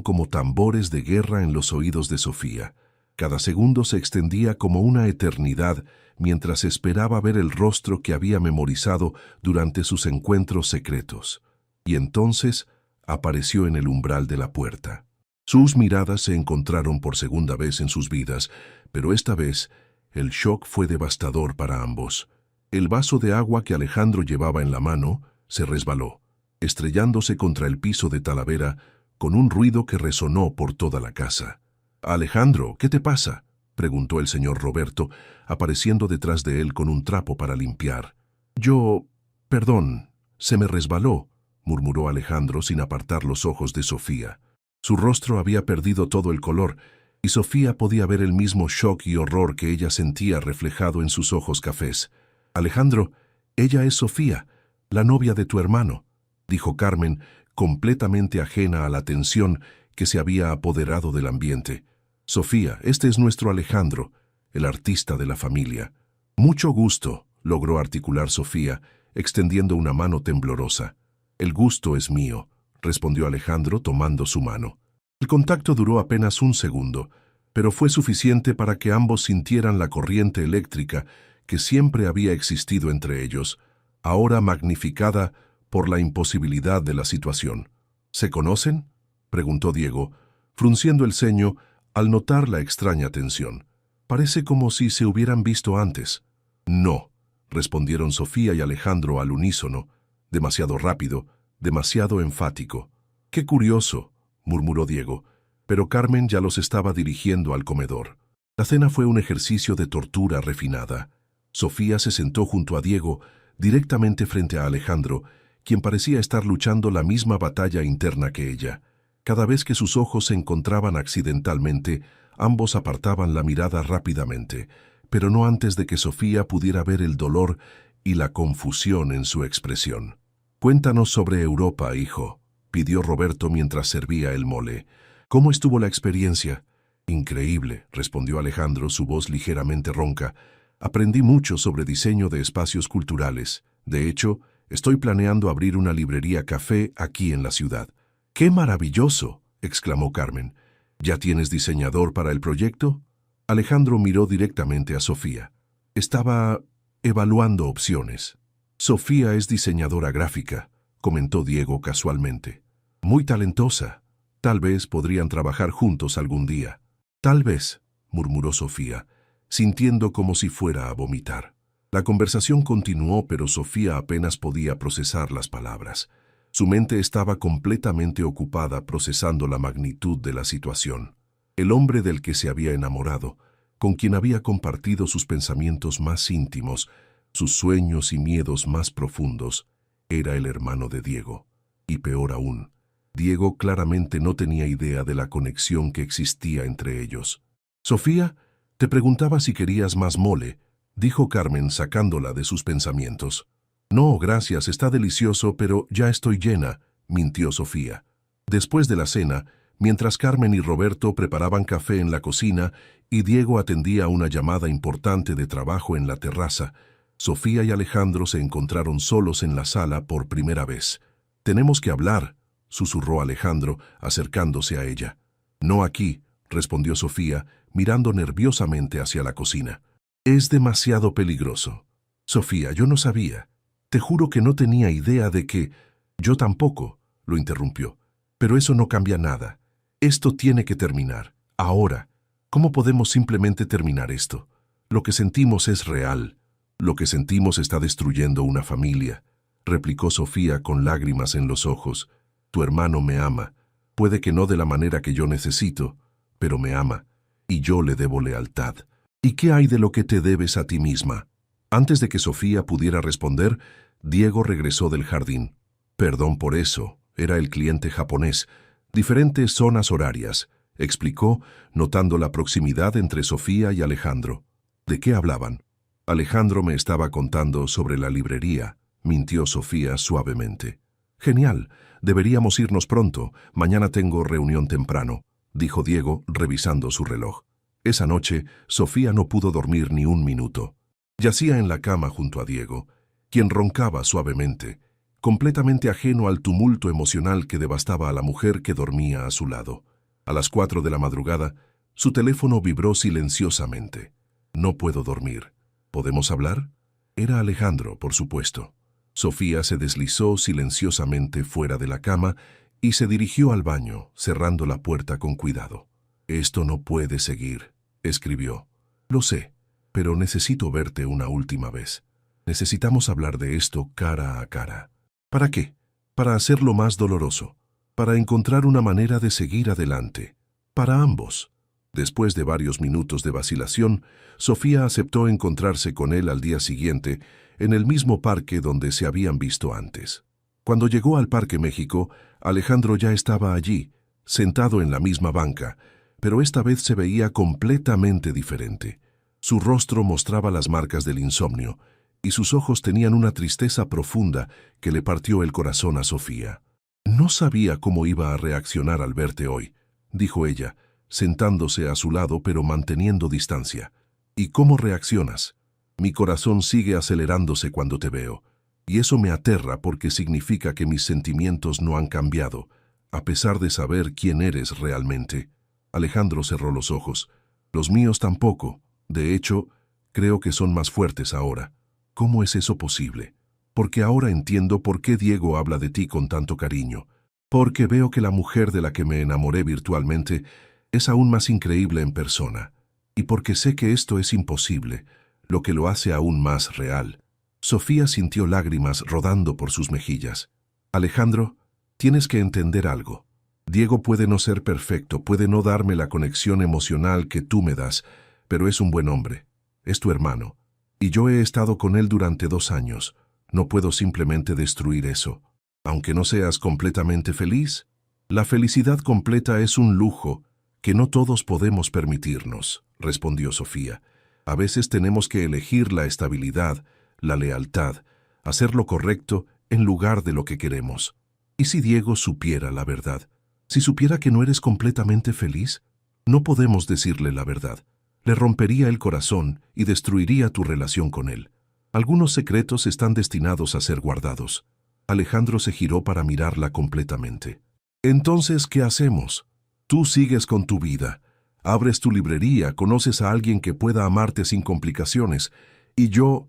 como tambores de guerra en los oídos de Sofía. Cada segundo se extendía como una eternidad mientras esperaba ver el rostro que había memorizado durante sus encuentros secretos. Y entonces apareció en el umbral de la puerta. Sus miradas se encontraron por segunda vez en sus vidas, pero esta vez el shock fue devastador para ambos. El vaso de agua que Alejandro llevaba en la mano se resbaló, estrellándose contra el piso de Talavera con un ruido que resonó por toda la casa. «Alejandro, ¿qué te pasa?», preguntó el señor Roberto, apareciendo detrás de él con un trapo para limpiar. Perdón, se me resbaló», murmuró Alejandro sin apartar los ojos de Sofía. Su rostro había perdido todo el color, y Sofía podía ver el mismo shock y horror que ella sentía reflejado en sus ojos cafés. «Alejandro, ella es Sofía, la novia de tu hermano», dijo Carmen, completamente ajena a la tensión que se había apoderado del ambiente. «Sofía, este es nuestro Alejandro, el artista de la familia». «Mucho gusto», logró articular Sofía, extendiendo una mano temblorosa. «El gusto es mío», respondió Alejandro tomando su mano. El contacto duró apenas un segundo, pero fue suficiente para que ambos sintieran la corriente eléctrica que siempre había existido entre ellos, ahora magnificada por la imposibilidad de la situación. «¿Se conocen?», preguntó Diego, frunciendo el ceño al notar la extraña tensión. «Parece como si se hubieran visto antes». «No», respondieron Sofía y Alejandro al unísono, demasiado rápido, demasiado enfático. «Qué curioso», murmuró Diego, pero Carmen ya los estaba dirigiendo al comedor. La cena fue un ejercicio de tortura refinada. Sofía se sentó junto a Diego, directamente frente a Alejandro, quien parecía estar luchando la misma batalla interna que ella. Cada vez que sus ojos se encontraban accidentalmente, ambos apartaban la mirada rápidamente, pero no antes de que Sofía pudiera ver el dolor y la confusión en su expresión. «Cuéntanos sobre Europa, hijo», pidió Roberto mientras servía el mole. «¿Cómo estuvo la experiencia?» «Increíble», respondió Alejandro, su voz ligeramente ronca. «Aprendí mucho sobre diseño de espacios culturales. De hecho, estoy planeando abrir una librería café aquí en la ciudad». «¡Qué maravilloso!», exclamó Carmen. «¿Ya tienes diseñador para el proyecto?» Alejandro miró directamente a Sofía. Estaba evaluando opciones. «Sofía es diseñadora gráfica», comentó Diego casualmente. «Muy talentosa. Tal vez podrían trabajar juntos algún día». «Tal vez», murmuró Sofía, sintiendo como si fuera a vomitar. La conversación continuó, pero Sofía apenas podía procesar las palabras. Su mente estaba completamente ocupada procesando la magnitud de la situación. El hombre del que se había enamorado, con quien había compartido sus pensamientos más íntimos, sus sueños y miedos más profundos, era el hermano de Diego. Y peor aún, Diego claramente no tenía idea de la conexión que existía entre ellos. «Sofía, te preguntaba si querías más mole», dijo Carmen sacándola de sus pensamientos. «No, gracias, está delicioso, pero ya estoy llena», mintió Sofía. Después de la cena, mientras Carmen y Roberto preparaban café en la cocina y Diego atendía una llamada importante de trabajo en la terraza, Sofía y Alejandro se encontraron solos en la sala por primera vez. «Tenemos que hablar», susurró Alejandro, acercándose a ella. «No aquí», respondió Sofía, mirando nerviosamente hacia la cocina. «Es demasiado peligroso». «Sofía, yo no sabía. Te juro que no tenía idea de que...» «Yo tampoco», lo interrumpió. «Pero eso no cambia nada. Esto tiene que terminar. Ahora. ¿Cómo podemos simplemente terminar esto? Lo que sentimos es real. Lo que sentimos está destruyendo una familia», replicó Sofía con lágrimas en los ojos. «Tu hermano me ama. Puede que no de la manera que yo necesito, pero me ama, y yo le debo lealtad». «¿Y qué hay de lo que te debes a ti misma?». Antes de que Sofía pudiera responder, Diego regresó del jardín. «Perdón por eso, era el cliente japonés. Diferentes zonas horarias», explicó, notando la proximidad entre Sofía y Alejandro. «¿De qué hablaban?». «Alejandro me estaba contando sobre la librería», mintió Sofía suavemente. «Genial, deberíamos irnos pronto. Mañana tengo reunión temprano», dijo Diego, revisando su reloj. Esa noche, Sofía no pudo dormir ni un minuto. Yacía en la cama junto a Diego, quien roncaba suavemente, completamente ajeno al tumulto emocional que devastaba a la mujer que dormía a su lado. A las 4 de la madrugada, su teléfono vibró silenciosamente. «No puedo dormir. ¿Podemos hablar?» Era Alejandro, por supuesto. Sofía se deslizó silenciosamente fuera de la cama y se dirigió al baño, cerrando la puerta con cuidado. «Esto no puede seguir», escribió. «Lo sé, pero necesito verte una última vez. Necesitamos hablar de esto cara a cara». ¿Para qué? Para hacerlo más doloroso. Para encontrar una manera de seguir adelante. Para ambos. Después de varios minutos de vacilación, Sofía aceptó encontrarse con él al día siguiente en el mismo parque donde se habían visto antes. Cuando llegó al Parque México, Alejandro ya estaba allí, sentado en la misma banca, pero esta vez se veía completamente diferente. Su rostro mostraba las marcas del insomnio, y sus ojos tenían una tristeza profunda que le partió el corazón a Sofía. «No sabía cómo iba a reaccionar al verte hoy», dijo ella, sentándose a su lado pero manteniendo distancia. «¿Y cómo reaccionas? Mi corazón sigue acelerándose cuando te veo, y eso me aterra porque significa que mis sentimientos no han cambiado, a pesar de saber quién eres realmente». Alejandro cerró los ojos. «Los míos tampoco. De hecho, creo que son más fuertes ahora». «¿Cómo es eso posible?» «Porque ahora entiendo por qué Diego habla de ti con tanto cariño. Porque veo que la mujer de la que me enamoré virtualmente es aún más increíble en persona. Y porque sé que esto es imposible, lo que lo hace aún más real». Sofía sintió lágrimas rodando por sus mejillas. «Alejandro, tienes que entender algo. Diego puede no ser perfecto, puede no darme la conexión emocional que tú me das, pero es un buen hombre. Es tu hermano. Y yo he estado con él durante 2 años. No puedo simplemente destruir eso. Aunque no seas completamente feliz, la felicidad completa es un lujo que no todos podemos permitirnos», respondió Sofía. «A veces tenemos que elegir la estabilidad, la lealtad, hacer lo correcto en lugar de lo que queremos. ¿Y si Diego supiera la verdad? Si supiera que no eres completamente feliz, no podemos decirle la verdad. Le rompería el corazón y destruiría tu relación con él. Algunos secretos están destinados a ser guardados». Alejandro se giró para mirarla completamente. «Entonces, ¿qué hacemos? Tú sigues con tu vida. Abres tu librería, conoces a alguien que pueda amarte sin complicaciones. Y yo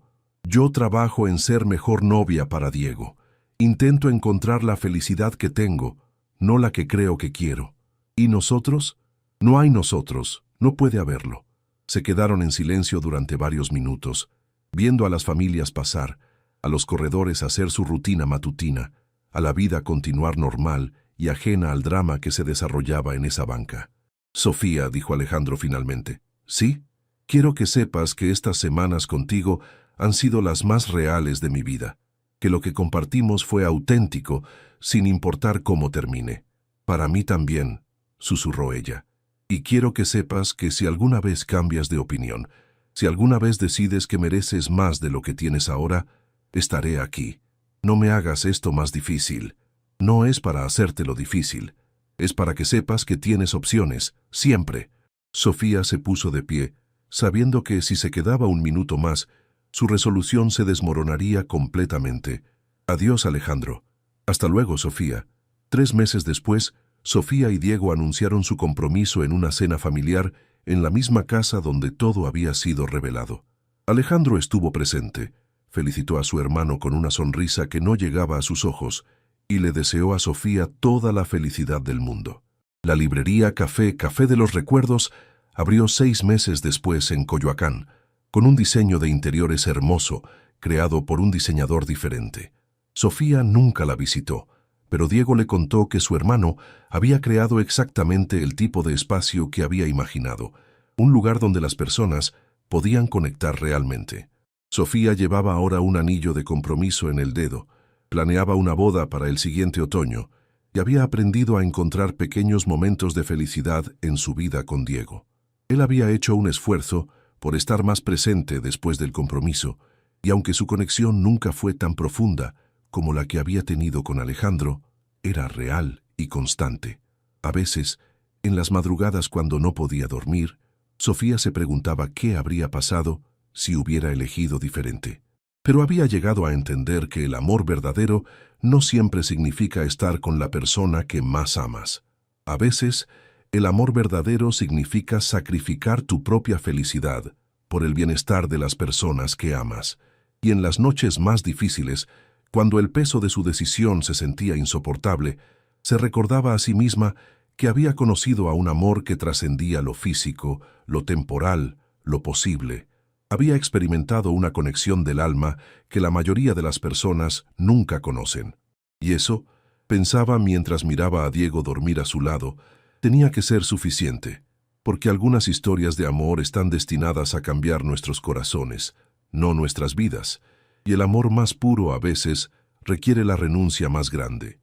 trabajo en ser mejor novia para Diego. Intento encontrar la felicidad que tengo, no la que creo que quiero. ¿Y nosotros? No hay nosotros, no puede haberlo». Se quedaron en silencio durante varios minutos, viendo a las familias pasar, a los corredores hacer su rutina matutina, a la vida continuar normal y ajena al drama que se desarrollaba en esa banca. «Sofía», dijo Alejandro finalmente, «sí, quiero que sepas que estas semanas contigo han sido las más reales de mi vida, que lo que compartimos fue auténtico, sin importar cómo termine». «Para mí también», susurró ella. «Y quiero que sepas que si alguna vez cambias de opinión, si alguna vez decides que mereces más de lo que tienes ahora, estaré aquí. No me hagas esto más difícil. No es para hacértelo difícil. Es para que sepas que tienes opciones, siempre». Sofía se puso de pie, sabiendo que si se quedaba un minuto más, su resolución se desmoronaría completamente. «Adiós, Alejandro». «Hasta luego, Sofía». 3 meses después, Sofía y Diego anunciaron su compromiso en una cena familiar en la misma casa donde todo había sido revelado. Alejandro estuvo presente, felicitó a su hermano con una sonrisa que no llegaba a sus ojos y le deseó a Sofía toda la felicidad del mundo. La librería Café de los Recuerdos abrió 6 meses después en Coyoacán, con un diseño de interiores hermoso, creado por un diseñador diferente. Sofía nunca la visitó, pero Diego le contó que su hermano había creado exactamente el tipo de espacio que había imaginado, un lugar donde las personas podían conectar realmente. Sofía llevaba ahora un anillo de compromiso en el dedo, planeaba una boda para el siguiente otoño y había aprendido a encontrar pequeños momentos de felicidad en su vida con Diego. Él había hecho un esfuerzo por estar más presente después del compromiso, y aunque su conexión nunca fue tan profunda como la que había tenido con Alejandro, era real y constante. A veces, en las madrugadas cuando no podía dormir, Sofía se preguntaba qué habría pasado si hubiera elegido diferente. Pero había llegado a entender que el amor verdadero no siempre significa estar con la persona que más amas. A veces, el amor verdadero significa sacrificar tu propia felicidad por el bienestar de las personas que amas. Y en las noches más difíciles, cuando el peso de su decisión se sentía insoportable, se recordaba a sí misma que había conocido a un amor que trascendía lo físico, lo temporal, lo posible. Había experimentado una conexión del alma que la mayoría de las personas nunca conocen. Y eso, pensaba mientras miraba a Diego dormir a su lado, tenía que ser suficiente, porque algunas historias de amor están destinadas a cambiar nuestros corazones, no nuestras vidas, y el amor más puro a veces requiere la renuncia más grande.